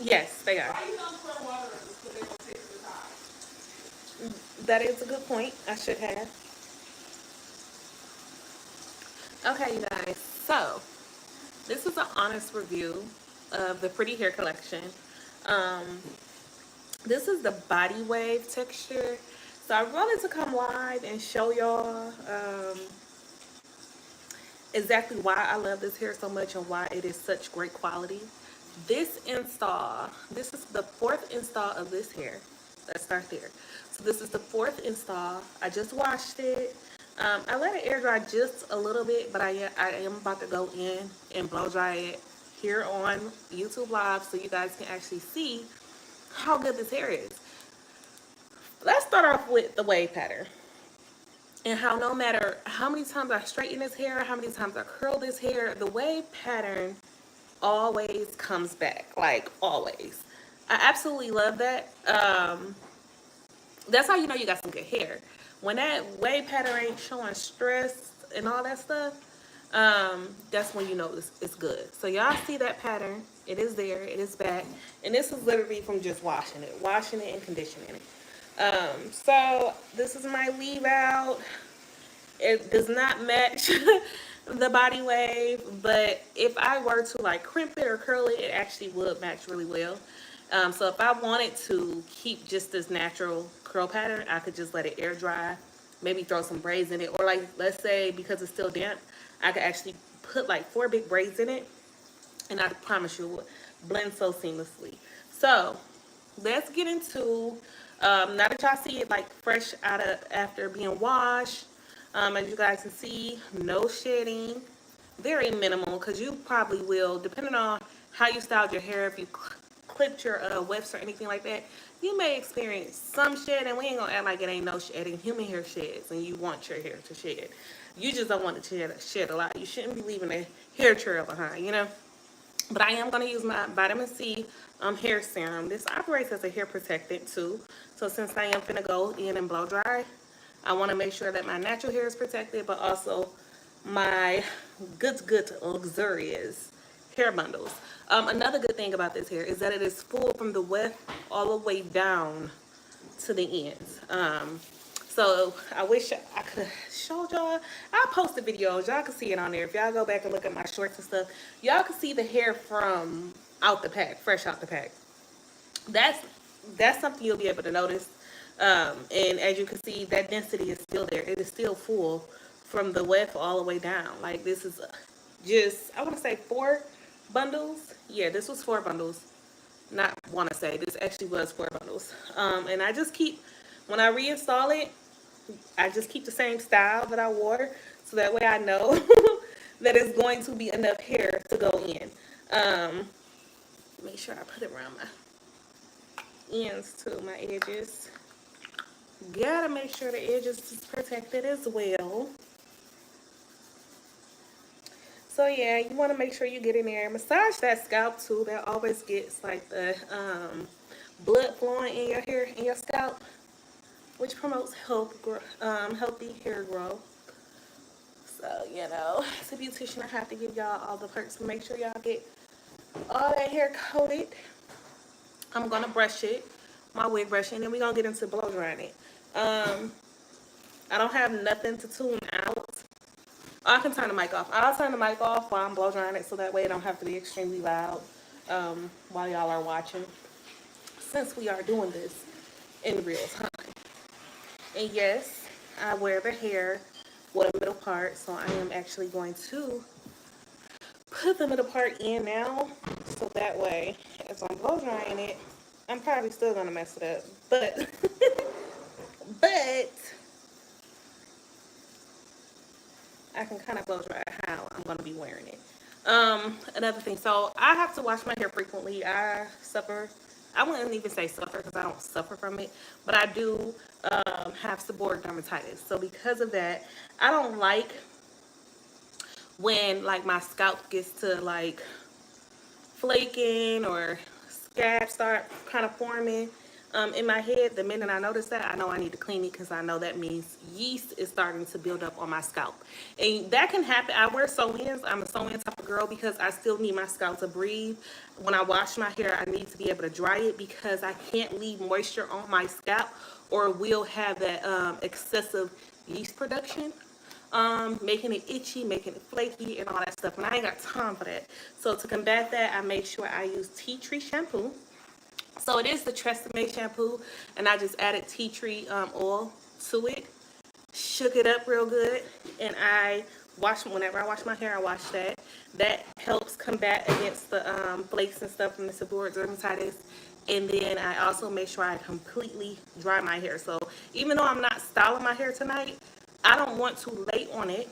Yes, they are. Why you don't pour water in this? Because they don't take the time. That is a good point. I should have. Okay, you guys. So, this is an honest review of the Pretty Hair Collection. Um, this is the Body Wave texture. So, I wanted to come live and show y'all exactly why I love this hair so much and why it is such great quality. This is the fourth install of this hair. Let's start there. So this is the fourth install. I just washed it. I let it air dry just a little bit, but I am about to go in and blow dry it here on YouTube Live so you guys can actually see how good this hair is. Let's start off with the wave pattern and how no matter how many times I straighten this hair, how many times I curl this hair, the wave pattern always comes back, like always. I absolutely love that. That's how you know you got some good hair. When that wave pattern ain't showing stress and all that stuff, that's when you know it's good. So y'all see that pattern. It is there. It is back. And this is literally from just washing it and conditioning it. So this is my leave out. It does not match the body wave, but if I were to like crimp it or curl it, it actually would match really well. So if I wanted to keep just this natural curl pattern, I could just let it air dry, maybe throw some braids in it, or like let's say because it's still damp, I could actually put like 4 big braids in it, and I promise you it would blend so seamlessly. So let's get into now that y'all see it like fresh out of after being washed. As you guys can see, no shedding, very minimal, because you probably will, depending on how you styled your hair, if you clipped your whips or anything like that, you may experience some shedding. We ain't gonna act like it ain't no shedding. Human hair sheds, and you want your hair to shed. You just don't want it to shed a lot. You shouldn't be leaving a hair trail behind, you know? But I am going to use my vitamin C hair serum. This operates as a hair protectant too. So since I am finna go in and blow dry, I want to make sure that my natural hair is protected, but also my good luxurious hair bundles. Another good thing about this hair is that it is full from the weft all the way down to the ends. So I wish I could have showed y'all. I'll post the videos. Y'all can see it on there. If y'all go back and look at my shorts and stuff, y'all can see the hair from out the pack, fresh out the pack. That's that's something you'll be able to notice. And as you can see, that density is still there. It is still full from the weft all the way down. Like this is just, I want to say 4 bundles. Yeah, this was 4 bundles. Not want to say, this actually was 4 bundles. And I just keep, when I reinstall it, I just keep the same style that I wore, so that way I know that it's going to be enough hair to go in. Make sure I put it around my ends too, my edges. Gotta make sure the edges is protected as well. So yeah, you want to make sure you get in there. Massage that scalp too. That always gets like the blood flowing in your hair, in your scalp, which promotes healthy hair growth. So, you know, as a beautician, I have to give y'all all the perks to make sure y'all get all that hair coated. I'm going to brush it, my wig brush, and then we're going to get into blow drying it. I don't have nothing to tune out. I can turn the mic off. I'll turn the mic off while I'm blow drying it so that way it don't have to be extremely loud while y'all are watching, since we are doing this in real time. And yes, I wear the hair with a middle part, so I am actually going to put the middle part in now, so that way, as I'm blow drying it, I'm probably still gonna mess it up, but but I can kind of blow dry how I'm gonna be wearing it. Another thing, so I have to wash my hair frequently. I wouldn't even say suffer because I don't suffer from it, but I do have seborrheic dermatitis. So because of that, I don't like when like my scalp gets to like flaking or scabs start kind of forming. in my head, the minute I notice that, I know I need to clean it because I know that means yeast is starting to build up on my scalp. And that can happen. I wear sew-ins. I'm a sew-in type of girl because I still need my scalp to breathe. When I wash my hair, I need to be able to dry it because I can't leave moisture on my scalp or we'll have that excessive yeast production, making it itchy, making it flaky, and all that stuff. And I ain't got time for that. So to combat that, I make sure I use tea tree shampoo. So it is the Tresemme shampoo, and I just added tea tree oil to it, shook it up real good, and I wash, whenever I wash my hair, I wash that. That helps combat against the flakes and stuff from the seborrheic dermatitis. And then I also make sure I completely dry my hair. So even though I'm not styling my hair tonight, I don't want to lay on it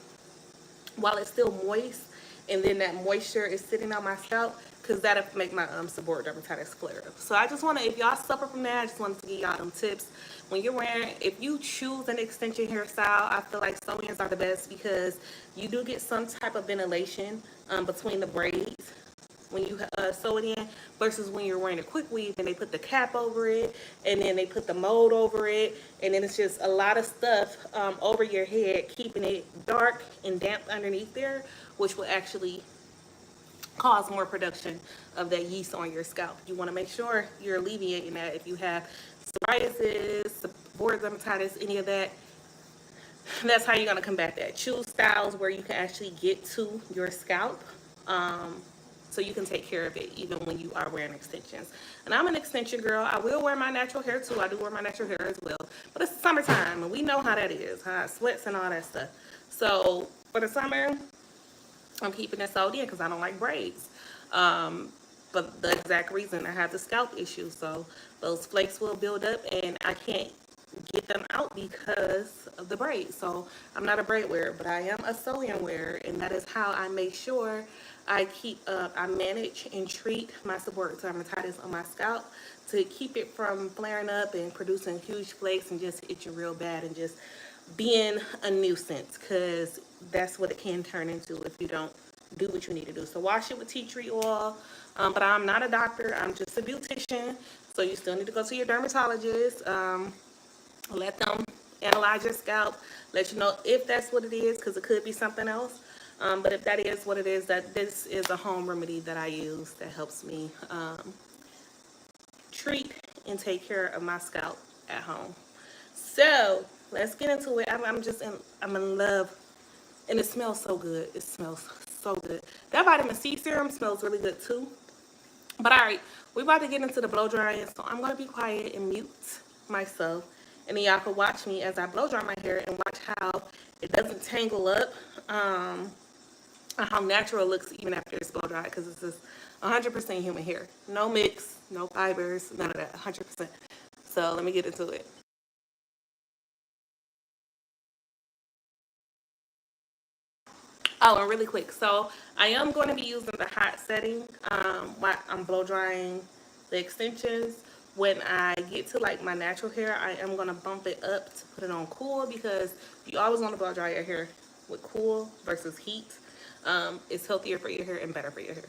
while it's still moist, and then that moisture is sitting on my scalp, because that'll make my seborrheic dermatitis flare up. So I just want to, if y'all suffer from that, I just wanted to give y'all them tips. When you're wearing, if you choose an extension hairstyle, I feel like sew-ins are the best because you do get some type of ventilation between the braids when you sew it in, versus when you're wearing a quick weave and they put the cap over it and then they put the mold over it, and then it's just a lot of stuff over your head, keeping it dark and damp underneath there, which will actually cause more production of that yeast on your scalp. You want to make sure you're alleviating that. If you have psoriasis, seborrheic dermatitis, any of that, that's how you're going to combat that. Choose styles where you can actually get to your scalp, so you can take care of it even when you are wearing extensions. And I'm an extension girl. I will wear my natural hair too. I do wear my natural hair as well. But it's summertime and we know how that is, how it sweats and all that stuff. So for the summer, I'm keeping it sewed in because I don't like braids. But the exact reason, I have the scalp issue. So those flakes will build up and I can't get them out because of the braids. So I'm not a braid wearer, but I am a sew-in wearer, and that is how I make sure I I manage and treat my seborrheic dermatitis on my scalp to keep it from flaring up and producing huge flakes and just itching real bad and just being a nuisance, because that's what it can turn into if you don't do what you need to do. So wash it with tea tree oil, but I'm not a doctor. I'm just a beautician, so you still need to go to your dermatologist. Let them analyze your scalp, let you know if that's what it is, because it could be something else. But if that is what it is, that this is a home remedy that I use that helps me treat and take care of my scalp at home. So let's get into it. I'm in love, and it smells so good. It smells so good. That vitamin C serum smells really good too. But all right, we're about to get into the blow drying, so I'm gonna be quiet and mute myself, and then y'all can watch me as I blow dry my hair and watch how it doesn't tangle up, and how natural it looks even after it's blow dry, because this is 100% human hair, no mix, no fibers, none of that, 100%. So let me get into it. Oh, and really quick, so I am going to be using the hot setting while I'm blow drying the extensions. When I get to like my natural hair, I am going to bump it up to put it on cool, because you always want to blow dry your hair with cool versus heat. It's healthier for your hair and better for your hair.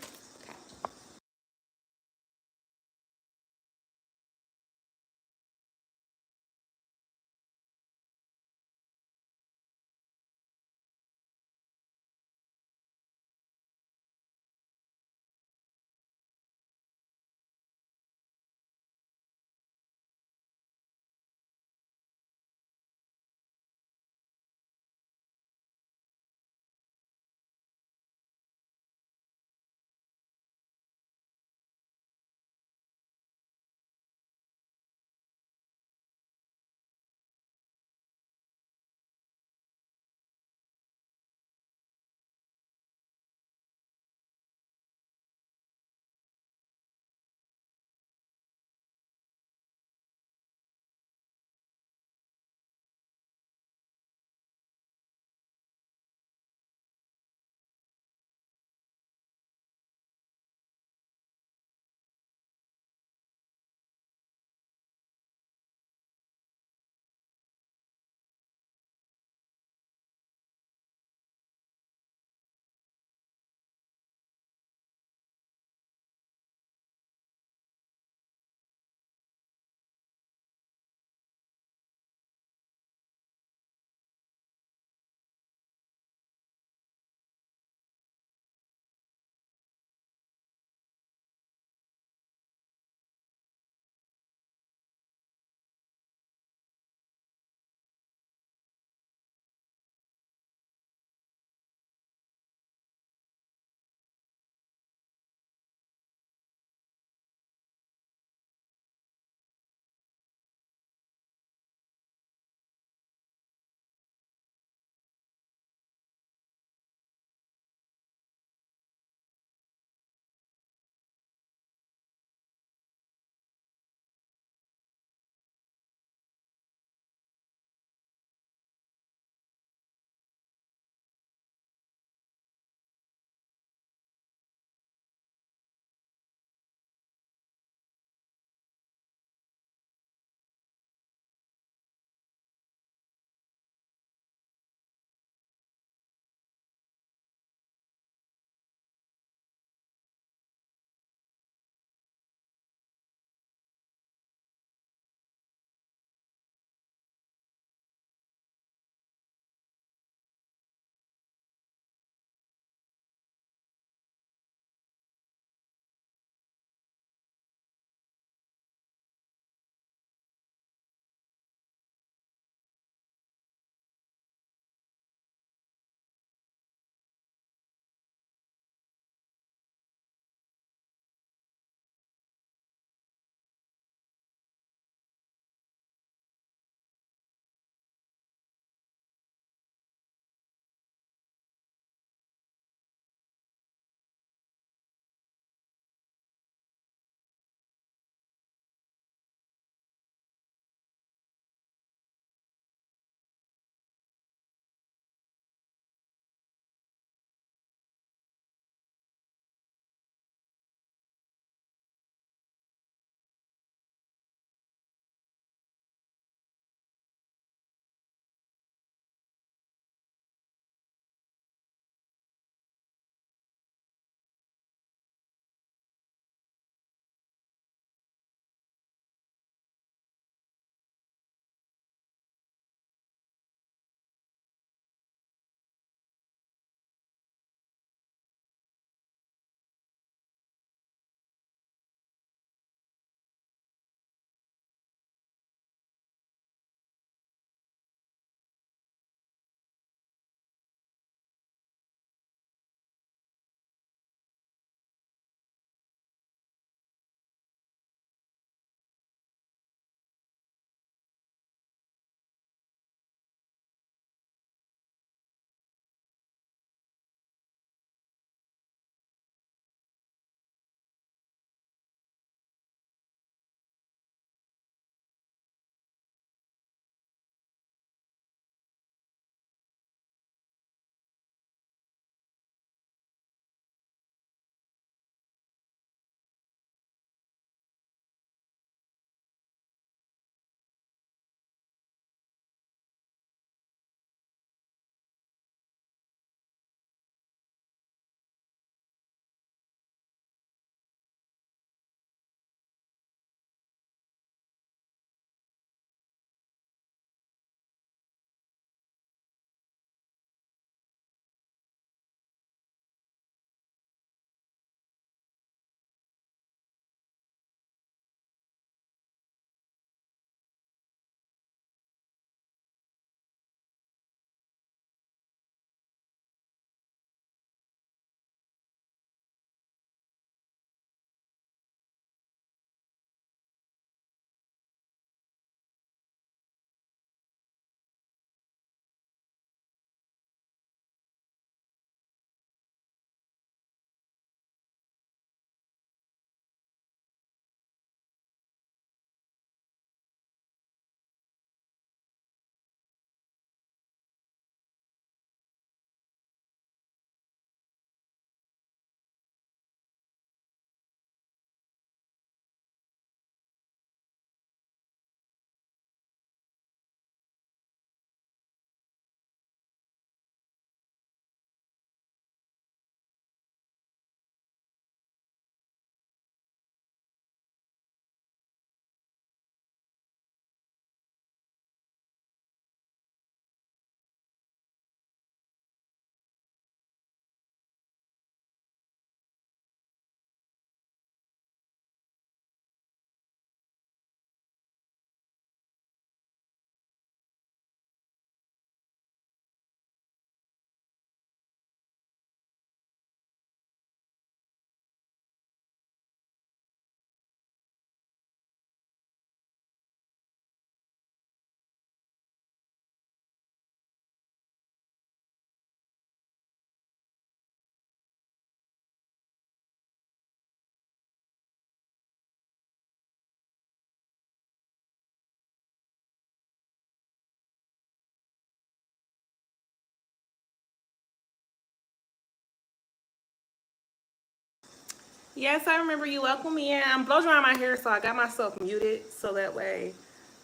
Yes, I remember you. Welcome in. I'm blow drying my hair, so I got myself muted so that way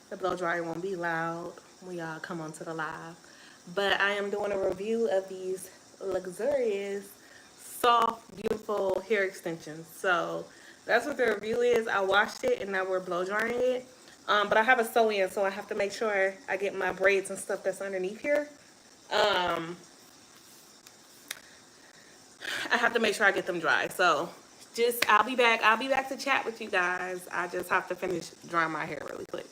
the blow dryer won't be loud when y'all come onto the live. But I am doing a review of these luxurious, soft, beautiful hair extensions. So that's what the review is. I washed it and now we're blow drying it. But I have a sew-in, so I have to make sure I get my braids and stuff that's underneath here. Um, I have to make sure I get them dry. So just I'll be back. I'll be back to chat with you guys. I just have to finish drying my hair really quick.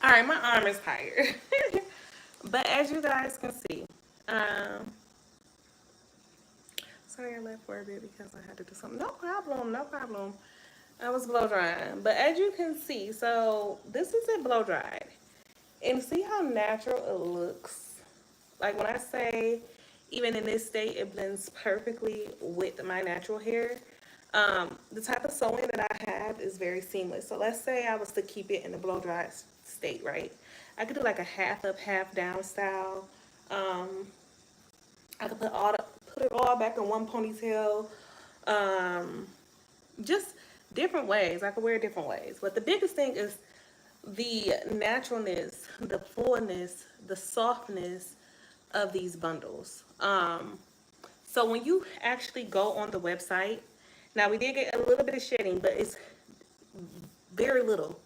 All right, my arm is tired. But as you guys can see, um, sorry I left for a bit because I had to do something. No problem, no problem. I was blow drying. But as you can see, so this is it blow dried. And see how natural it looks. Like when I say, even in this state, it blends perfectly with my natural hair. The type of sewing that I have is very seamless. So let's say I was to keep it in the blow dry state, right? I could do like a half up, half down style. Um, I could put it all back in one ponytail. Um, just different ways. I could wear it different ways. But the biggest thing is the naturalness, the fullness, the softness of these bundles. So when you actually go on the website, now we did get a little bit of shedding, but it's very little.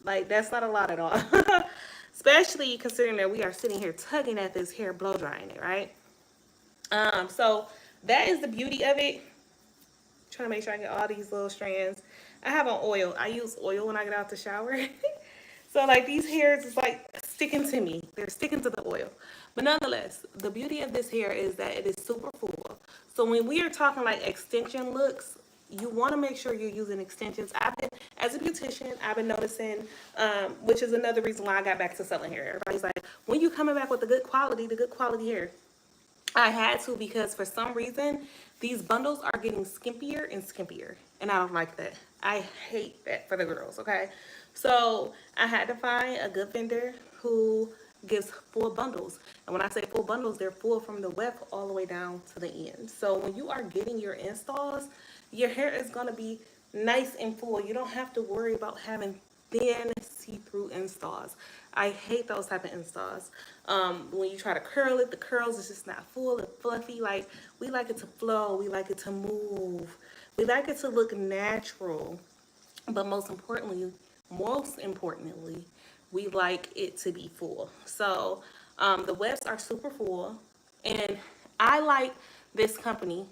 Like that's not a lot at all. Especially considering that we are sitting here tugging at this hair, blow drying it, right? So that is the beauty of it. Trying to make sure I get all these little strands. I have on oil. I use oil when I get out the shower. So like these hairs is like sticking to me. They're sticking to the oil. But nonetheless, the beauty of this hair is that it is super full. So when we are talking like extension looks, you want to make sure you're using extensions. As a beautician, I've been noticing, which is another reason why I got back to selling hair. Everybody's like, when you coming back with the good quality hair. I had to because for some reason these bundles are getting skimpier and skimpier, and I don't like that. I hate that for the girls. Okay, so I had to find a good vendor who gives full bundles, and when I say full bundles, they're full from the weft all the way down to the end. So when you are getting your installs, your hair is going to be nice and full. You don't have to worry about having thin see-through installs. I hate those type of installs. When you try to curl it, the curls is just not full and fluffy. Like we like it to flow, we like it to move, we like it to look natural. But most importantly, we like it to be full. So the wefts are super full, and I like this company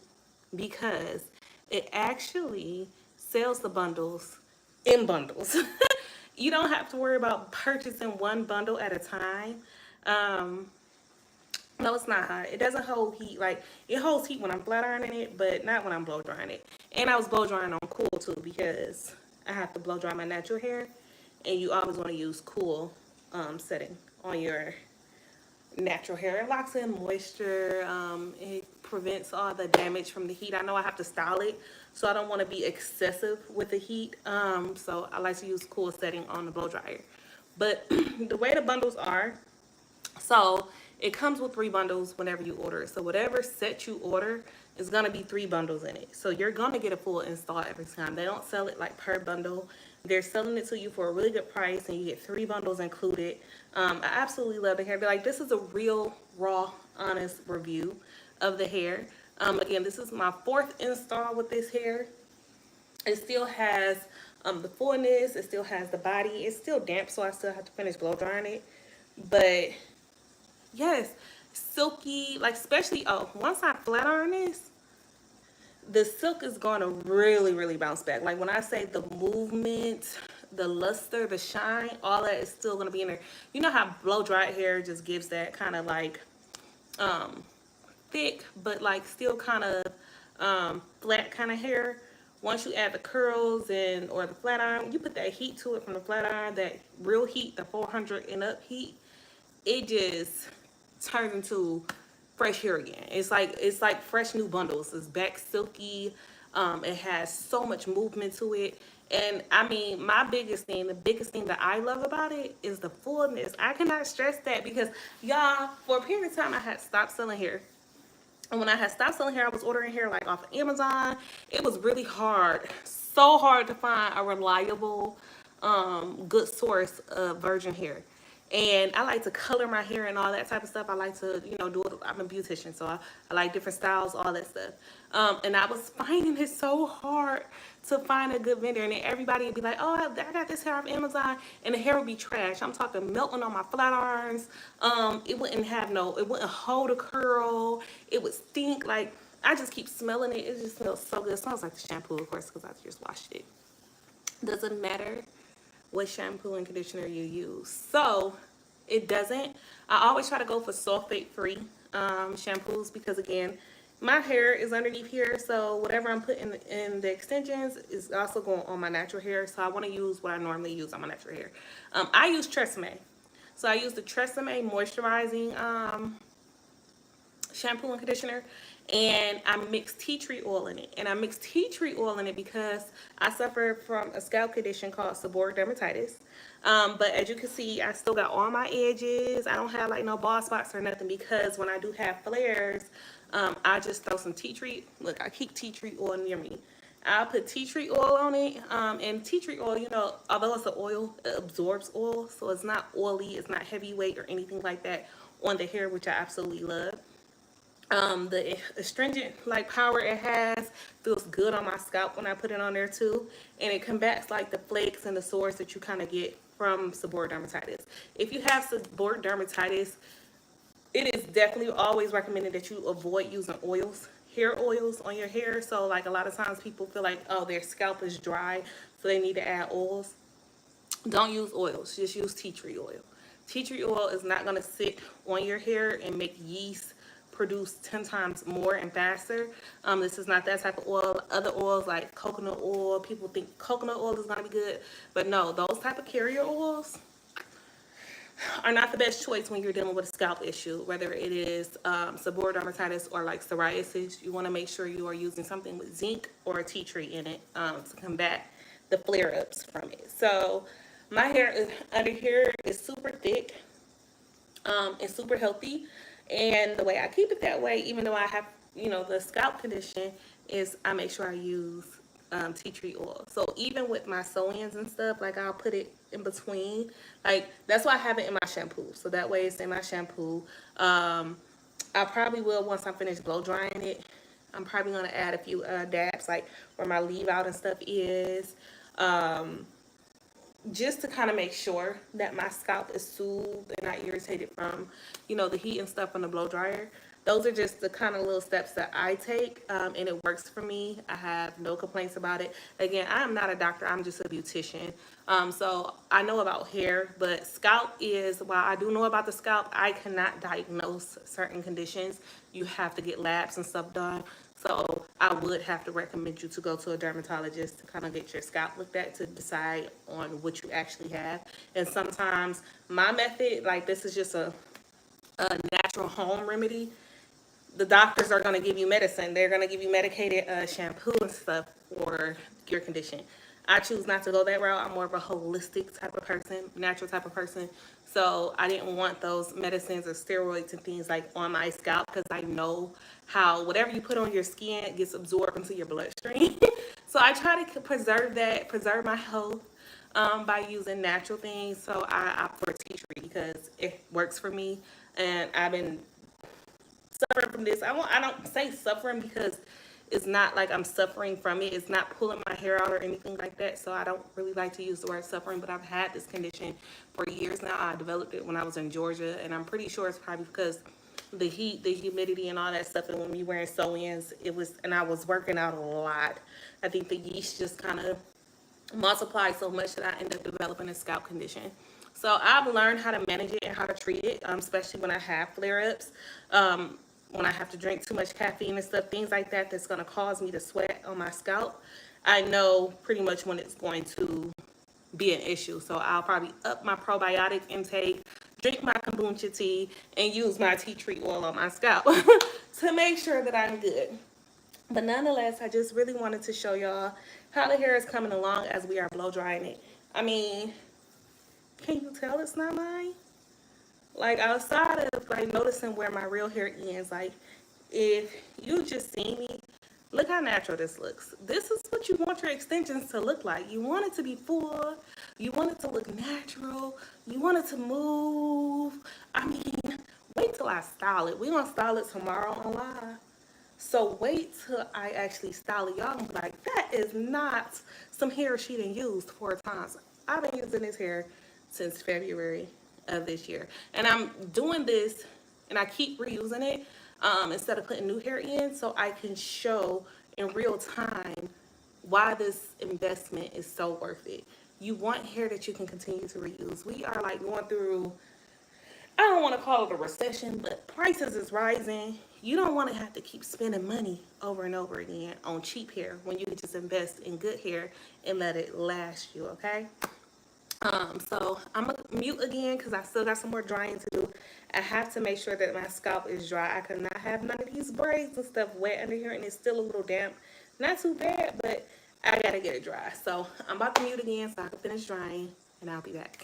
because it actually sells the bundles in bundles. You don't have to worry about purchasing one bundle at a time. Um, no, it's not hot. It doesn't hold heat. Like it holds heat when I'm flat ironing it, but not when I'm blow drying it. And I was blow drying on cool too because I have to blow dry my natural hair, and you always want to use cool setting on your natural hair. It locks in moisture. It prevents all the damage from the heat. I know I have to style it, so I don't want to be excessive with the heat. So I like to use cool setting on the blow dryer. But the way the bundles are, so it comes with 3 bundles whenever you order it. So whatever set you order is gonna be 3 bundles in it. So you're gonna get a full install every time. They don't sell it like per bundle. They're selling it to you for a really good price, and you get 3 bundles included. I absolutely love the hair. Like this is a real, raw, honest review of the hair. Again, this is my 4th install with this hair. It still has the fullness. It still has the body. It's still damp, so I still have to finish blow drying it. But yes, silky, like especially, oh, once I flat iron this, the silk is going to really, really bounce back. Like when I say the movement, the luster, the shine, all that is still going to be in there. You know how blow dried hair just gives that kind of like thick, but like still kind of flat kind of hair. Once you add the curls and or the flat iron, you put that heat to it from the flat iron, that real heat, the 400 and up heat, it just turns into fresh hair again. It's like fresh new bundles. It's back silky. It has so much movement to it. And I mean, the biggest thing that I love about it is the fullness. I cannot stress that because y'all, for a period of time, I had stopped selling hair. And when I had stopped selling hair, I was ordering hair like off of Amazon. It was really hard, so hard to find a reliable, good source of virgin hair. And I like to color my hair and all that type of stuff. I like to, do it. I'm a beautician, so I like different styles, all that stuff. And I was finding it so hard to find a good vendor. And then everybody would be like, oh, I got this hair off Amazon. And the hair would be trash. I'm talking melting on my flat irons. It wouldn't hold a curl. It would stink. Like, I just keep smelling it. It just smells so good. It smells like the shampoo, of course, because I just washed it. Doesn't matter what shampoo and conditioner you use. So it doesn't. I always try to go for sulfate-free shampoos because, again, my hair is underneath here, so whatever I'm putting in the extensions is also going on my natural hair. So I want to use what I normally use on my natural hair. I use Tresemme. So I use the Tresemme moisturizing shampoo and conditioner, and I mix tea tree oil in it. And I mix tea tree oil in it because I suffer from a scalp condition called seborrheic dermatitis. But as you can see, I still got all my edges. I don't have like no bald spots or nothing because when I do have flares, I just throw some tea tree. Look, I keep tea tree oil near me. I'll put tea tree oil on it. And tea tree oil, you know, although it's an oil, it absorbs oil. So it's not oily, it's not heavyweight or anything like that on the hair, which I absolutely love. The astringent like power it has feels good on my scalp when I put it on there too, and it combats like the flakes and the sores that you kind of get from seborrheic dermatitis. If you have seborrheic dermatitis, it is definitely always recommended that you avoid using oils, hair oils on your hair. So like a lot of times people feel like, oh, their scalp is dry, so they need to add oils. Don't use oils, just use tea tree oil. Tea tree oil is not going to sit on your hair and make yeast produce 10 times more and faster. This is not that type of oil. Other oils like coconut oil, people think coconut oil is going to be good, but no, those type of carrier oils are not the best choice when you're dealing with a scalp issue, whether it is seborrheic dermatitis or like psoriasis. You want to make sure you are using something with zinc or tea tree in it to combat the flare-ups from it. So my hair is, under here is super thick and super healthy, and the way I keep it that way, even though I have, you know, the scalp condition, is I make sure I use tea tree oil. So even with my sew-ins and stuff, like I'll put it in between. Like that's why I have it in my shampoo. So that way it's in my shampoo. I probably will, once I'm finished blow drying it, I'm probably gonna add a few dabs like where my leave out and stuff is. Just to kind of make sure that my scalp is soothed and not irritated from, you know, the heat and stuff on the blow dryer. Those are just the kind of little steps that I take, and it works for me. I have no complaints about it. Again, I am not a doctor. I'm just a beautician. So I know about hair, but scalp is, while I do know about the scalp, I cannot diagnose certain conditions. You have to get labs and stuff done. So I would have to recommend you to go to a dermatologist to kind of get your scalp looked at to decide on what you actually have. And sometimes my method, like this is just a natural home remedy. The doctors are going to give you medicine. They're going to give you medicated shampoo and stuff for your condition. I choose not to go that route. I'm more of a holistic type of person, natural type of person. So I didn't want those medicines or steroids and things like on my scalp because I know how whatever you put on your skin gets absorbed into your bloodstream. So I try to preserve that, preserve my health by using natural things. So I opt for tea tree because it works for me, and I've been suffering from this. I don't say suffering because it's not like I'm suffering from it. It's not pulling my hair out or anything like that. So I don't really like to use the word suffering, but I've had this condition for years now. I developed it when I was in Georgia, and I'm pretty sure it's probably because the heat, the humidity, and all that stuff. And when we wearing sew-ins, it was, and I was working out a lot. I think the yeast just kind of multiplied so much that I ended up developing a scalp condition. So I've learned how to manage it and how to treat it, especially when I have flare-ups. When I have to drink too much caffeine and stuff, things like that, that's going to cause me to sweat on my scalp. I know pretty much when it's going to be an issue. So I'll probably up my probiotic intake, drink my kombucha tea, and use my tea tree oil on my scalp to make sure that I'm good. But nonetheless, I just really wanted to show y'all how the hair is coming along as we are blow drying it. I mean, can you tell it's not mine? Like, outside of like noticing where my real hair ends, like if you just see me, look how natural this looks. This is what you want your extensions to look like. You want it to be full. You want it to look natural. You want it to move. I mean, wait till I style it. We're going to style it tomorrow on live. So wait till I actually style it. Y'all gonna be like, that is not some hair she done used 4 times. I've been using this hair since February of this year. And I'm doing this and I keep reusing it instead of putting new hair in, so I can show in real time why this investment is so worth it. You want hair that you can continue to reuse. We are like going through, I don't want to call it a recession, but prices is rising. You don't want to have to keep spending money over and over again on cheap hair when you can just invest in good hair and let it last you, okay? So I'm gonna mute again because I still got some more drying to do. I have to make sure that my scalp is dry. I cannot have none of these braids and stuff wet under here, and it's still a little damp. Not too bad, but I gotta get it dry. So I'm about to mute again so I can finish drying, and I'll be back.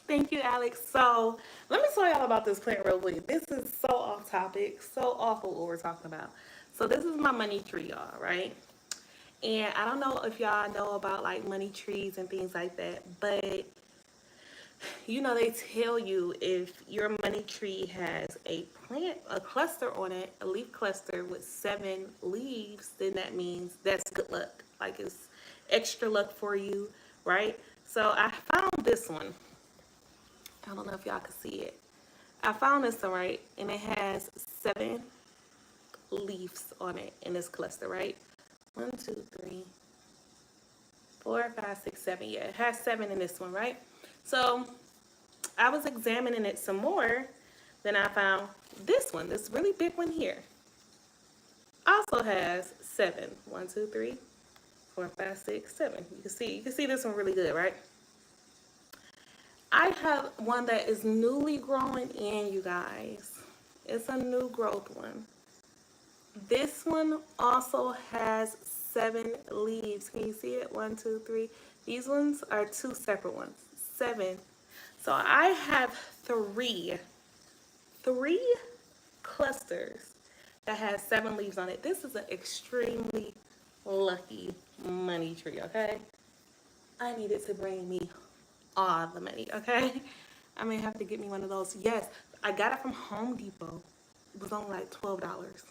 Thank you, Alex. So let me tell y'all about this plant real quick. This is so off topic, so awful what we're talking about. So this is my money tree, y'all, right? And I don't know if y'all know about like money trees and things like that, but you know they tell you if your money tree has a cluster on it, a leaf cluster with 7 leaves, then that means that's good luck. Like it's extra luck for you, right? So I found this one. I don't know if y'all can see it. I found this one, right, and it has 7 leaves on it in this cluster, right? 1, 2, 3, 4, 5, 6, 7. Yeah, it has 7 in this one, right? So I was examining it some more. Then I found this one, this really big one here. Also has 7. 1, 2, 3, 4, 5, 6, 7. You can see this one really good, right? I have one that is newly growing in, you guys. It's a new growth one. This one also has 7 leaves. Can you see it? 1, 2, 3. These ones are 2 separate ones. 7. So I have three clusters that has 7 leaves on it. This is an extremely lucky money tree, okay? I need it to bring me all the money, okay? I may have to get me one of those. Yes, I got it from Home Depot. It was only like $12.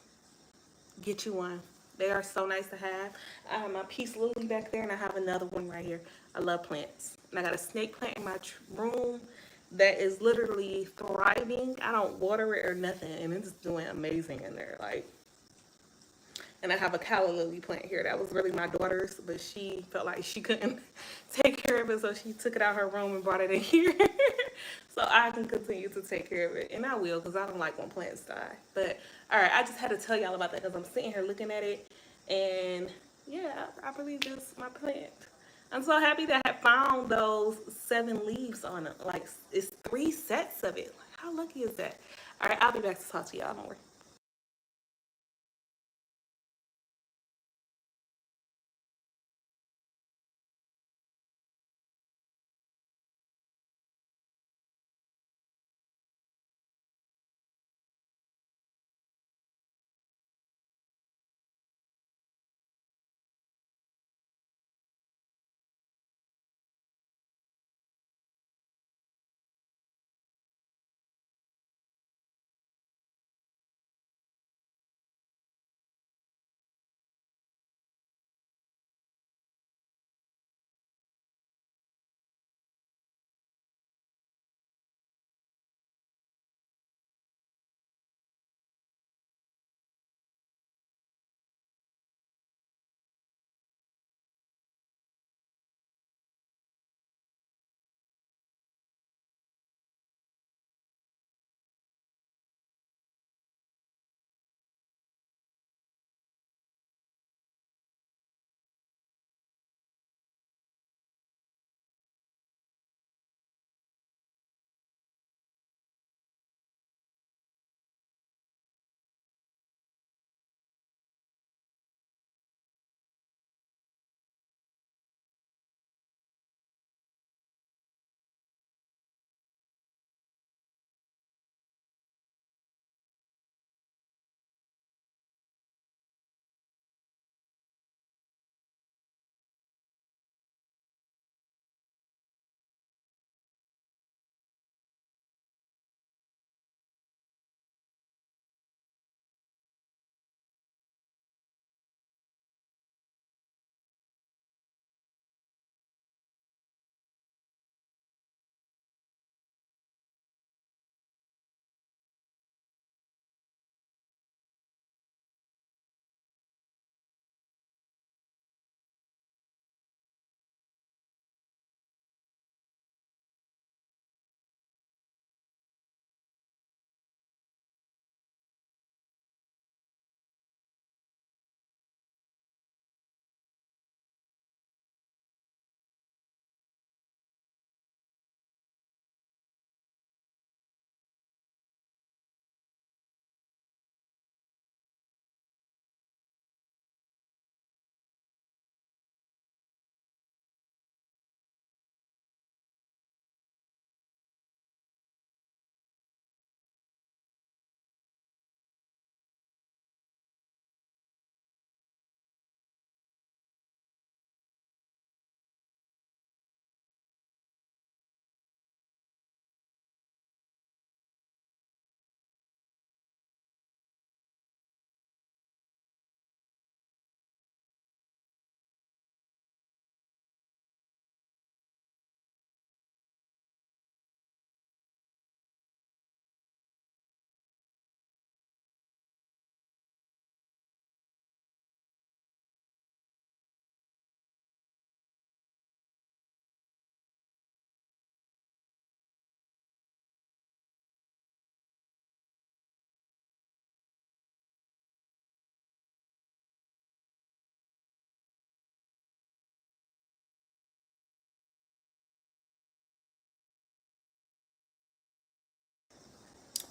Get you one. They are so nice to have. I have my peace lily back there, and I have another one right here. I love plants. And I got a snake plant in my room that is literally thriving. I don't water it or nothing, and it's doing amazing in there. Like, and I have a calla lily plant here that was really my daughter's, but she felt like she couldn't take care of it, so she took it out her room and brought it in here. So I can continue to take care of it, and I will, because I don't like when plants die. But all right, I just had to tell y'all about that because I'm sitting here looking at it, and yeah, I believe this my plant. I'm so happy that I found those 7 leaves on it. Like, it's 3 sets of it. Like, how lucky is that? All right, I'll be back to talk to y'all more.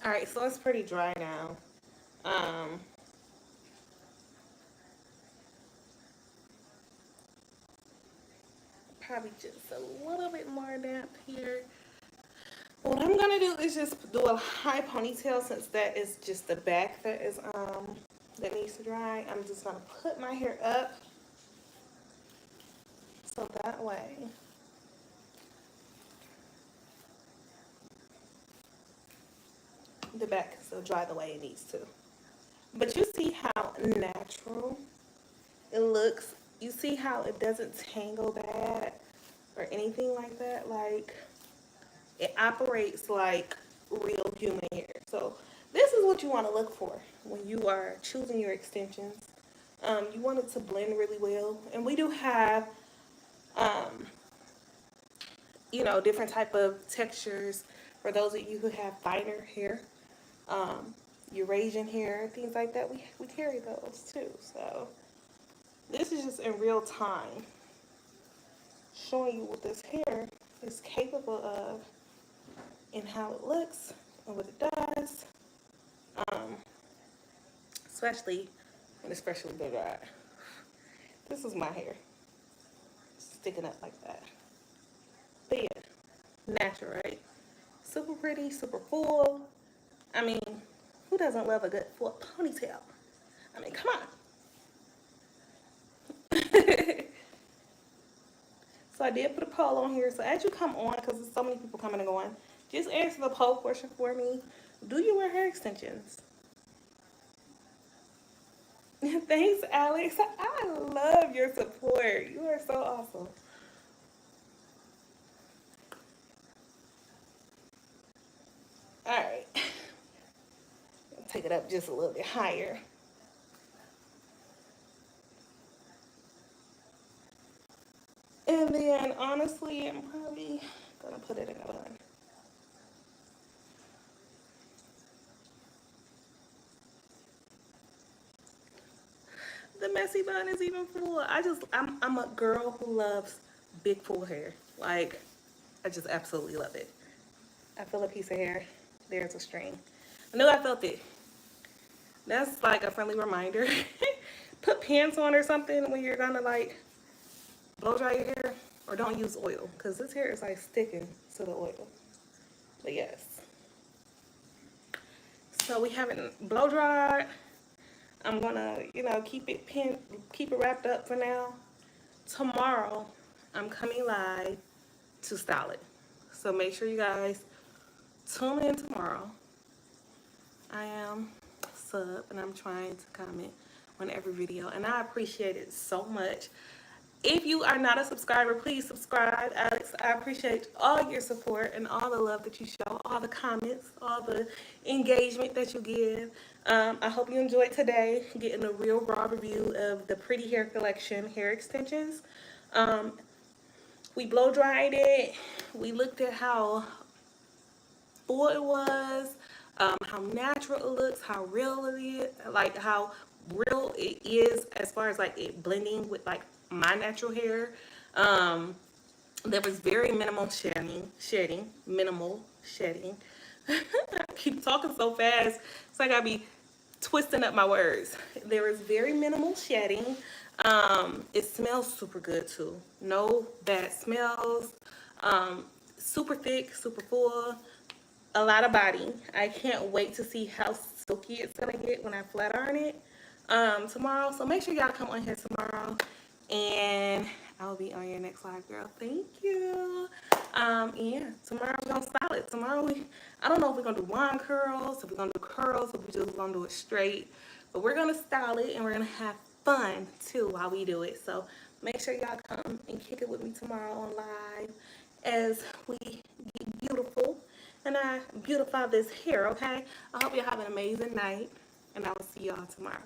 All right, so it's pretty dry now. Um, Probably just a little bit more damp here. What I'm gonna do is just do a high ponytail since that is just the back that needs to dry. I'm just gonna put my hair up so that way the back can still dry the way it needs to. But you see how natural it looks. You see how it doesn't tangle bad or anything like that. Like, it operates like real human hair. So this is what you want to look for when you are choosing your extensions. You want it to blend really well, and we do have, um, different type of textures for those of you who have finer hair, Eurasian hair, things like that. We carry those too. So this is just in real time showing you what this hair is capable of and how it looks and what it does. Especially when it's freshly blow dried. This is my hair. Sticking up like that. But yeah, natural, right? Super pretty, super full. I mean, who doesn't love a good full ponytail? I mean, come on. So I did put a poll on here. So as you come on, because there's so many people coming and going, just answer the poll question for me. Do you wear hair extensions? Thanks, Alex. I love your support. You are so awesome. All right. Take it up just a little bit higher. And then, honestly, I'm probably going to put it in a bun. The messy bun is even full. I'm a girl who loves big full hair. Like, I just absolutely love it. I feel a piece of hair. There's a string. I knew I felt it. That's like a friendly reminder. Put pants on or something when you're gonna like blow dry your hair, or don't use oil because this hair is like sticking to the oil. But yes. So we haven't blow dried. I'm gonna, keep it pinned, keep it wrapped up for now. Tomorrow, I'm coming live to style it. So make sure you guys tune in tomorrow. I am sub and I'm trying to comment on every video, and I appreciate it so much. If you are not a subscriber, please subscribe. Alex, I appreciate all your support and all the love that you show, all the comments, all the engagement that you give. I hope you enjoyed today, getting a real raw review of the Pretty Hair Collection hair extensions. We blow dried it. We looked at how full it was, how natural it looks, how real it is, like how real it is as far as like it blending with like my natural hair. There was very minimal minimal shedding. I keep talking so fast, so I gotta be twisting up my words. There is very minimal shedding. It smells super good too. No bad smells. Super thick, super full. A lot of body. I can't wait to see how silky it's gonna get when I flat iron it tomorrow. So make sure y'all come on here tomorrow, and I'll be on your next live, girl. Thank you. Yeah, tomorrow we're gonna style it. Tomorrow I don't know if we're gonna do wand curls, if we're gonna do curls, if we're just gonna do it straight. But we're gonna style it and we're gonna have fun too while we do it. So make sure y'all come and kick it with me tomorrow on live as we get beautiful and I beautify this hair, okay? I hope you have an amazing night, and I will see y'all tomorrow.